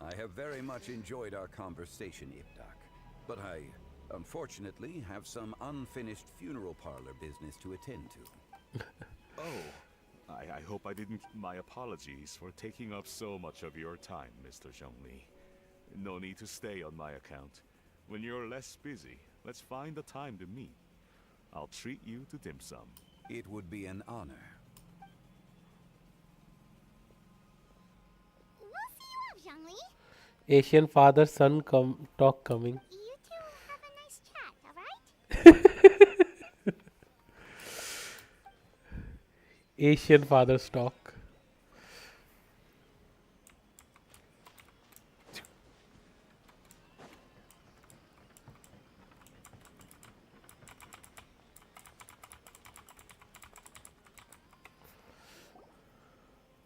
I have very much enjoyed our conversation, Ipdak, but I, unfortunately, have some unfinished funeral parlor business to attend to. Oh, I hope I didn't... My apologies for taking up so much of your time, Mr. Zhongli. No need to stay on my account. When you're less busy, let's find a time to meet. I'll treat you to dim sum. It would be an honor. We'll see you off, Zhongli. Asian father son talk coming. You two have a nice chat, alright? Asian fathers talk.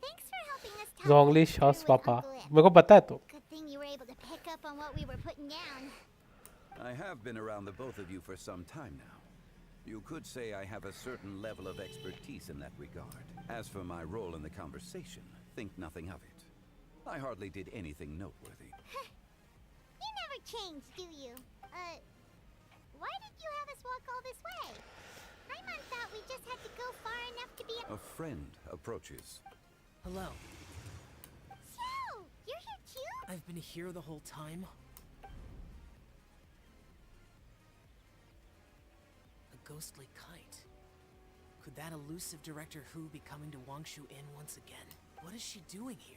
Thanks for helping us talk Zhongli through Shah's with पापा Uncle Ip. मेरे को पता है तो Good thing you were able to pick up on what we were putting down. I have been around the both of you for some time now. You could say I have a certain level of expertise in that regard. As for my role in the conversation, think nothing of it. I hardly did anything noteworthy. You never change, do you? Why did you have us walk all this way? Paimon thought we just had to go far enough to be A friend approaches. Hello. So, you're here too? I've been here the whole time. A ghostly kite. Could that elusive Director Who be coming to Wangshu Inn once again? What is she doing here?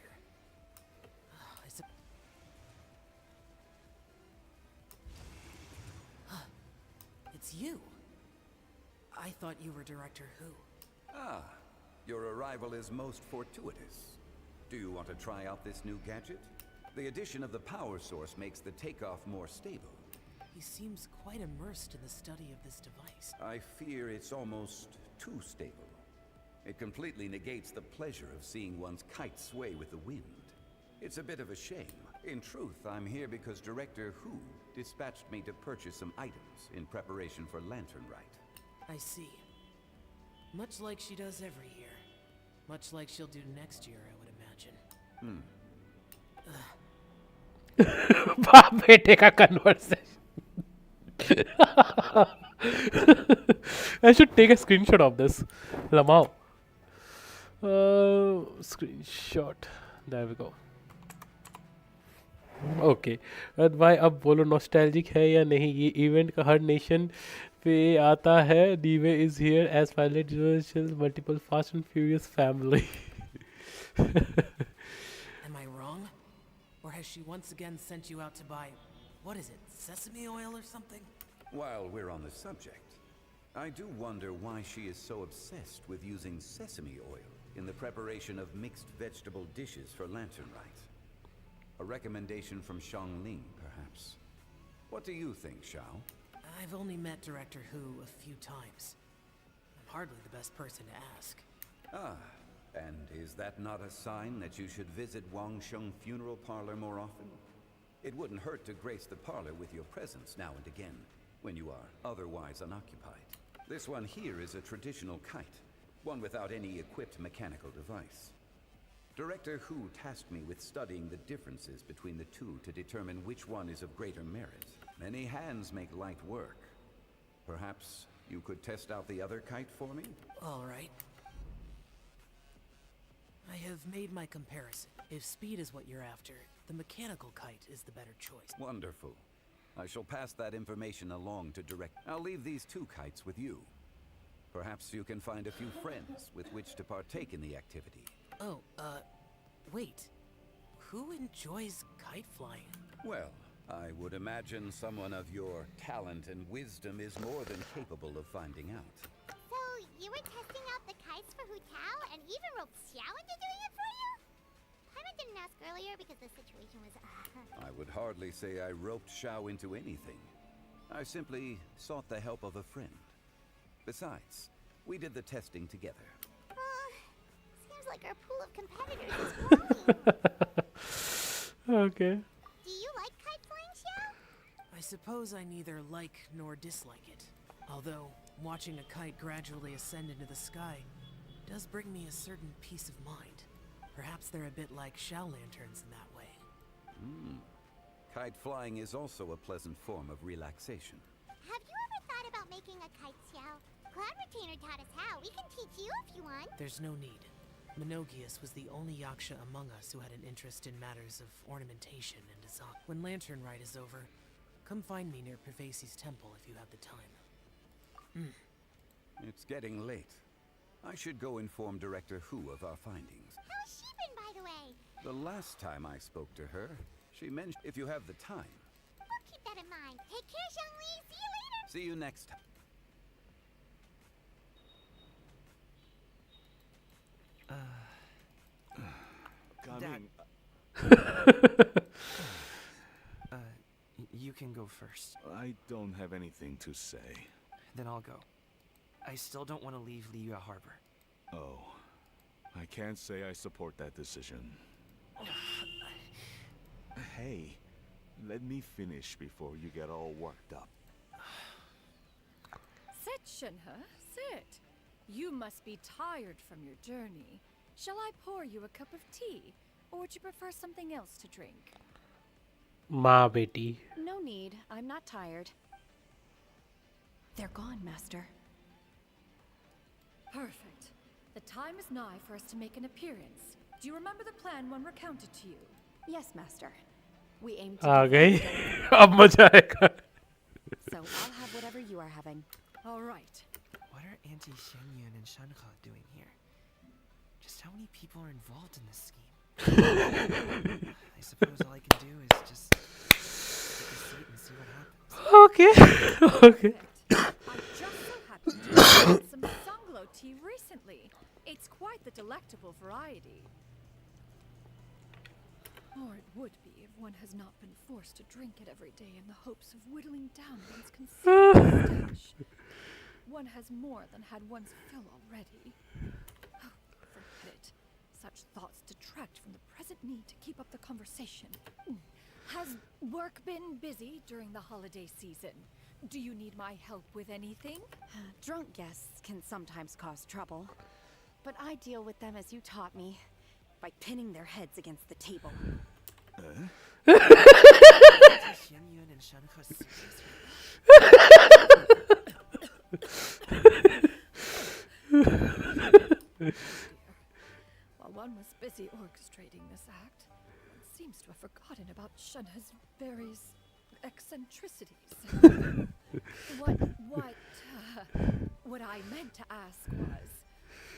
It's you. I thought you were Director Who. Ah, your arrival is most fortuitous. Do you want to try out this new gadget? The addition of the power source makes the takeoff more stable. He seems quite immersed in the study of this device. I fear it's almost too stable. It completely negates the pleasure of seeing one's kite sway with the wind. It's a bit of a shame. In truth, I'm here because Director Who dispatched me to purchase some items in preparation for Lantern Rite. I see. Much like she does every year. Much like she'll do next year, I would imagine. बाप बेटे का conversation. I should take a screenshot of this. Lamao. Screenshot. There we go. Okay भाई अब बोलो nostalgic है या नहीं ये इवेंट का हर नेशन पे आता है डीवे is here as pilot multiple fast and furious family Am I wrong? Or has she once again sent you out to buy, what is it, sesame oil or something? While we're on the subject, I do wonder why she is so obsessed with using sesame oil in the preparation of mixed vegetable dishes for Lantern Rite. A recommendation from Xiangling, perhaps. What do you think, Xiao? I've only met Director Who a few times. I'm hardly the best person to ask. Ah, and is that not a sign that you should visit Wangsheng Funeral Parlor more often? It wouldn't hurt to grace the parlor with your presence now and again, when you are otherwise unoccupied. This one here is a traditional kite, one without any equipped mechanical device. Director Who tasked me with studying the differences between the two to determine which one is of greater merit. Many hands make light work. Perhaps you could test out the other kite for me? All right. I have made my comparison. If speed is what you're after, the mechanical kite is the better choice. Wonderful. I shall pass that information along to direct. I'll leave these 2 kites with you. Perhaps you can find a few friends with which to partake in the activity. Oh, wait. Who enjoys kite flying? Well, I would imagine someone of your talent and wisdom is more than capable of finding out. So, you were testing out the kites for Hu Tao and even roped Xiao into doing it for you? Paimon didn't ask earlier because the situation was... I would hardly say I roped Xiao into anything. I simply sought the help of a friend. Besides, we did the testing together. Seems like our pool of competitors is growing. Okay. Do you like kite flying, Xiao? I suppose I neither like nor dislike it. Although, watching a kite gradually ascend into the sky does bring me a certain peace of mind. Perhaps they're a bit like Shao lanterns in that way. Kite flying is also a pleasant form of relaxation. Have you ever thought about making a kite, Xiao? Cloud Retainer taught us how. We can teach you if you want. There's no need. Minogius was the only yaksha among us who had an interest in matters of ornamentation and design. When Lantern Rite is over, come find me near Pervasi's temple if you have the time. It's getting late. I should go inform Director Hu of our findings. How's she been, by the way? The last time I spoke to her, she mentioned if you have the time. We'll keep that in mind. Take care, Zhongli. See you later. See you next time. Coming. You can go first. I don't have anything to say. Then I'll go. I still don't want to leave Liyue Harbor. Oh, I can't say I support that decision. Hey, let me finish before you get all worked up. Sit, Shinhe, sit. You must be tired from your journey. Shall I pour you a cup of tea? Or would you prefer something else to drink? Ma beti. No need. I'm not tired. They're gone, Master. Perfect. The time is nigh for us to make an appearance. Do you remember the plan when recounted to you? Yes, Master. We aim to... आ गई अब मजा आएगा So I'll have whatever you are having. All right. What are Auntie Shenyun and Shanhe doing here? Just how many people are involved in this scheme? I suppose all I can do is just take a seat and see what happens. Okay. Okay. I just so happened to have had some sanglo tea recently. It's quite the delectable variety. Or it would be if one has not been forced to drink it every day in the hopes of whittling down one's consumption stash. One has more than had one's fill already. Oh, forget it. Such thoughts detract from the present need to keep up the conversation. Has work been busy during the holiday season? Do you need my help with anything? Drunk guests can sometimes cause trouble. But I deal with them as you taught me, by pinning their heads against the table. Auntie Shenyun and Shanhe serious While one was busy orchestrating this act, one seems to have forgotten about Shenhe's various eccentricities. What I meant to ask was,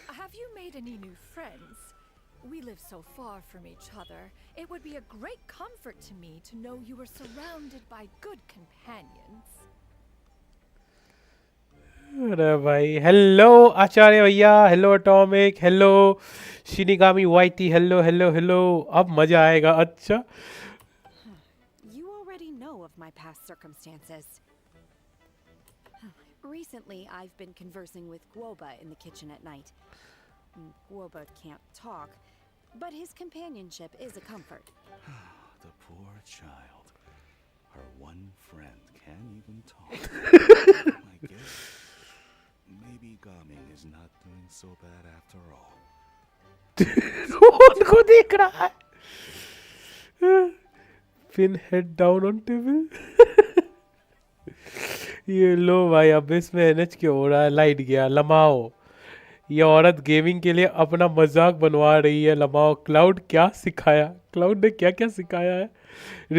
have you made any new friends? We live so far from each other. It would be a great comfort to me to know you were surrounded by good companions. अरे भाई hello आचार्य भैया hello atomic hello shinigami वाइटी hello hello hello अब मजा आएगा अच्छा You already know of my past circumstances. Recently, I've been conversing with Guoba in the kitchen at night. Guoba can't talk, but his companionship is a comfort. The poor child. Her one friend can't even talk. I guess maybe gaming is not doing so bad after all. उनको देख रहा है pin head down on table ये लो भाई अब इसमें NH क्यों हो रहा है लाइट गया लमाओ ये औरत गेमिंग के लिए अपना मजाक बनवा रही है लमाओ क्लाउड क्या सिखाया क्लाउड ने क्या क्या सिखाया है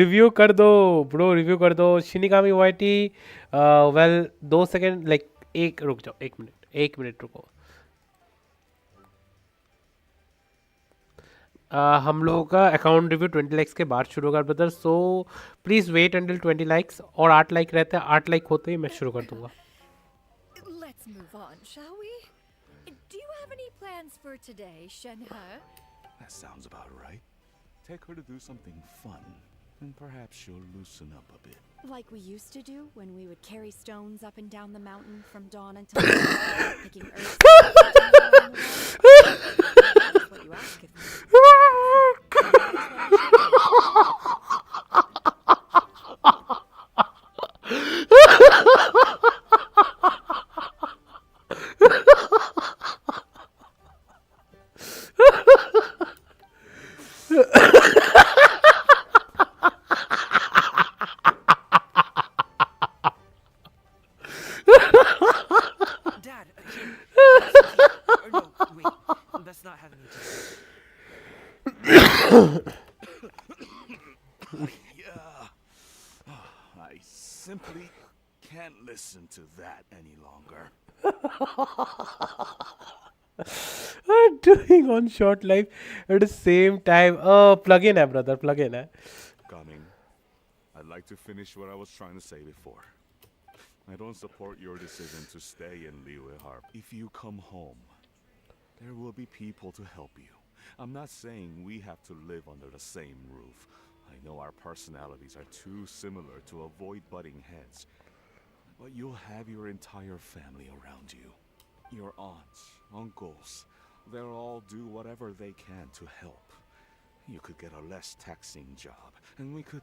रिव्यू कर दो ब्रो रिव्यू कर दो Shinigami YT well 2 second like एक रुक जाओ 1 मिनट रुको हम लोगों का अकाउंट रिव्यू 20 लाइक्स के बाद शुरू होगा brother so please wait until 20 likes और 8 लाइक रहते हैं 8 लाइक होते ही मैं शुरू कर दूंगा Let's move on, shall we? Do you have any plans for today, Shenhe? That sounds about right. Take her to do something fun, and perhaps she'll loosen up a bit. Like we used to do when we would carry stones up and down the mountain from dawn until sunset, picking herbs. That's what you ask of me. Dad, or no, wait. That's not having me just. Yeah. I simply can't listen to that any longer. I'm doing on short life at the same time plug in hai brother plug in hai Coming. I'd like to finish what I was trying to say before. I don't support your decision to stay in Liyue Harp. If you come home, there will be people to help you. I'm not saying we have to live under the same roof. I know our personalities are too similar to avoid butting heads. But you'll have your entire family around you. Your aunts, uncles, they'll all do whatever they can to help. You could get a less taxing job, and we could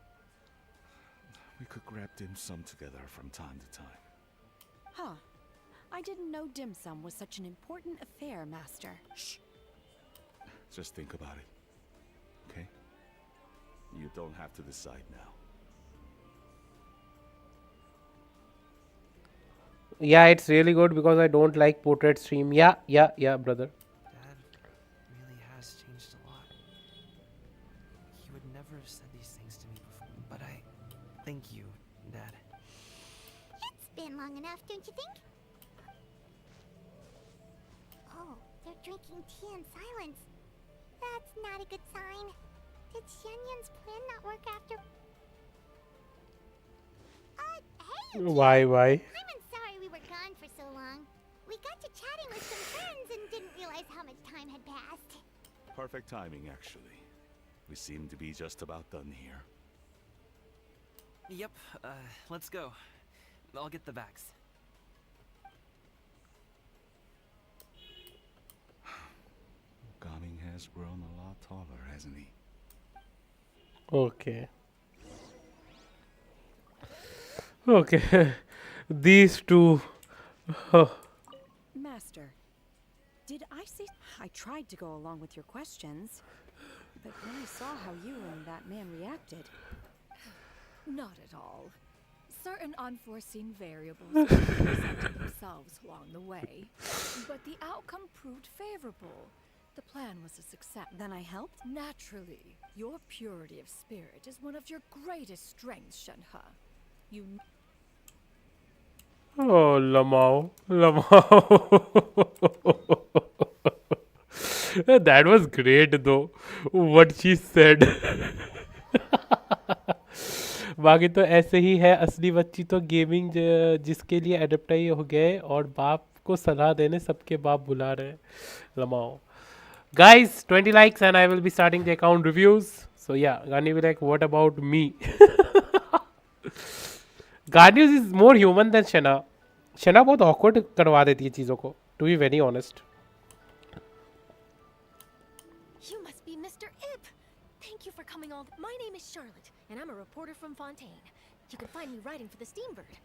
grab dim sum together from time to time. Huh. I didn't know dim sum was such an important affair, Master. Shh. Just think about it. Okay? You don't have to decide now. yeah it's really good because I don't like portrait stream yeah brother Dad really has changed a lot. He would never have said these things to me before, but I thank you, Dad. It's been long enough, don't you think? Oh, they're drinking tea in silence. That's not a good sign. Did Xianyun's plan not work after? Hey! why I'm sorry we were gone for so long. We got to chatting with some friends and didn't realize how much time had passed. Perfect timing, actually. We seem to be just about done here. Yep, let's go. I'll get the bags. Gaming has grown a lot taller, hasn't he? okay these two Master, did I see... I tried to go along with your questions, but when I saw how you and that man reacted... Not at all. Certain unforeseen variables presented themselves along the way, but the outcome proved favorable. The plan was a success. Then I helped? Naturally, your purity of spirit is one of your greatest strengths, Shenhe. You oh lamao that was great though what she said बाकी तो ऐसे ही है असली बच्ची तो gaming जिसके लिए एडेप्टाई हो गए और बाप को सलाह देने सबके बाप बुला रहे हैं लमाओ guys 20 likes and I will be starting the account reviews so yeah Gani will be like what about me Garnius is more human than Shena बहुत awkward करवा देती है चीज़ों को to be very honest You must be Mr. Ip. Thank you for coming all. My name is Charlotte, and I'm a reporter from Fontaine. You can find me writing for the Steambird.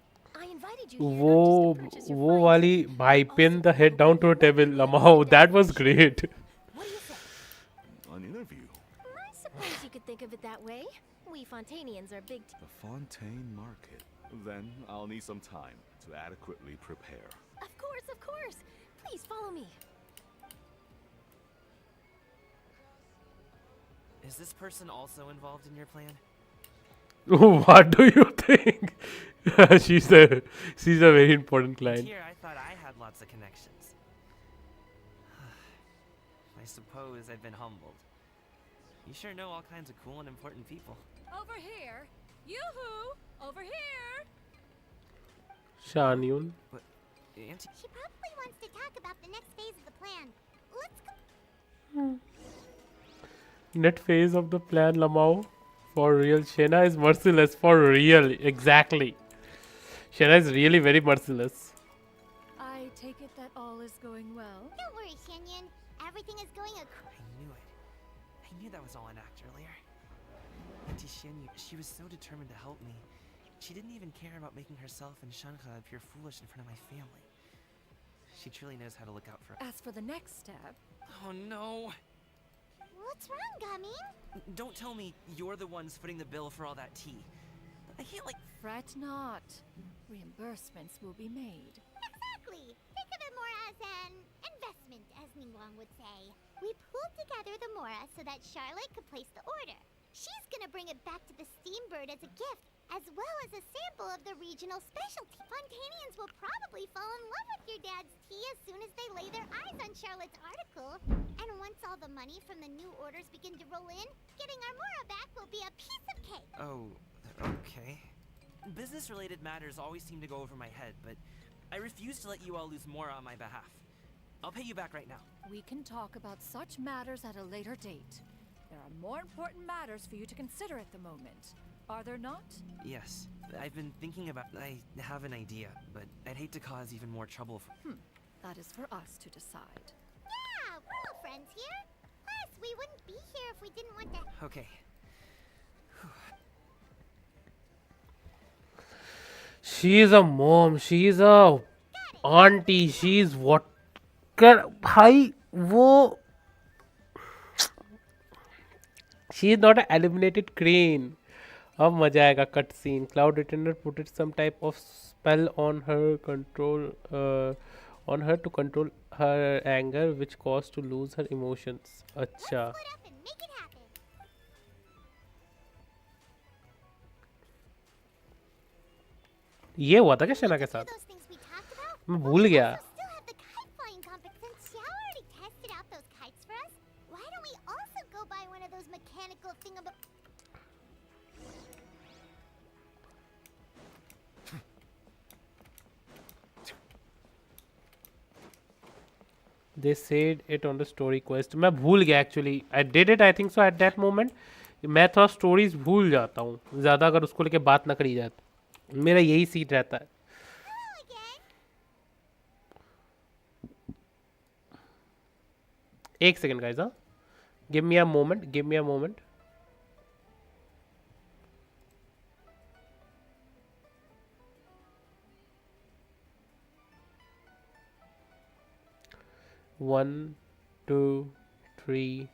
I invited you here not just to purchase your वो finds, वाली भाई pin the head down to a table Lamao that was great What do you say? An interview. I suppose you could think of it that way. We Fontanians are big. The Fontaine Market. Then I'll need some time to adequately prepare. Of course, of course. Please follow me. Is this person also involved in your plan? What do you think? she's a very important client. Here, I thought I had lots of connections. I suppose I've been humbled. You sure know all kinds of cool and important people. Over here. Yoo-hoo! Over here! Shanyun. But, Auntie... She probably wants to talk about the next phase of the plan. Let's go. Net phase of the plan, Lamau. For real. Shena is merciless. For real. Exactly. Shena is really very merciless. I take it that all is going well. Don't worry, Shanyan. Everything is going I knew it. I knew that was all an act earlier. Auntie Shinyu, she was so determined to help me. She didn't even care about making herself and Shanha appear foolish in front of my family. She truly knows how to look out for us. As for the next step... Oh no! What's wrong, Gamin? Don't tell me you're the ones footing the bill for all that tea. I can't Fret not. Reimbursements will be made. Exactly. Think of it more as an investment, as Ningguang would say. We pooled together the Mora so that Charlotte could place the order. She's gonna bring it back to the Steambird as a gift, as well as a sample of the regional specialty. Fontanians will probably fall in love with your dad's tea as soon as they lay their eyes on Charlotte's article. And once all the money from the new orders begin to roll in, getting our Mora back will be a piece of cake. Oh, okay. Business-related matters always seem to go over my head, but I refuse to let you all lose more on my behalf. I'll pay you back right now. We can talk about such matters at a later date. There are more important matters for you to consider at the moment. Are there not? Yes. I've been thinking about... I have an idea, but I'd hate to cause even more trouble for... That is for us to decide. Yeah, we're all friends here. Plus, we wouldn't be here if we didn't want to... Okay. She is a mom. She is a auntie. She is what? Hi, wo. She is not an eliminated crane. अब मजा आएगा cut scene. Cloud Retainer put it some type of spell on her to control her anger, which caused to lose her emotions. अच्छा. ये हुआ था क्या शना के साथ? मैं भूल गया. They said it on the story quest. मैं भूल गया actually. I did it I think so at that moment. मैं थोड़ा stories भूल जाता हूँ. ज़्यादा अगर उसको लेके बात ना करी जाए. मेरा यही सीट रहता है. एक सेकंड गाइस. हाँ, give me a moment. One, 2, 3,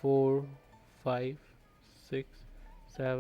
4, 5, 6, 7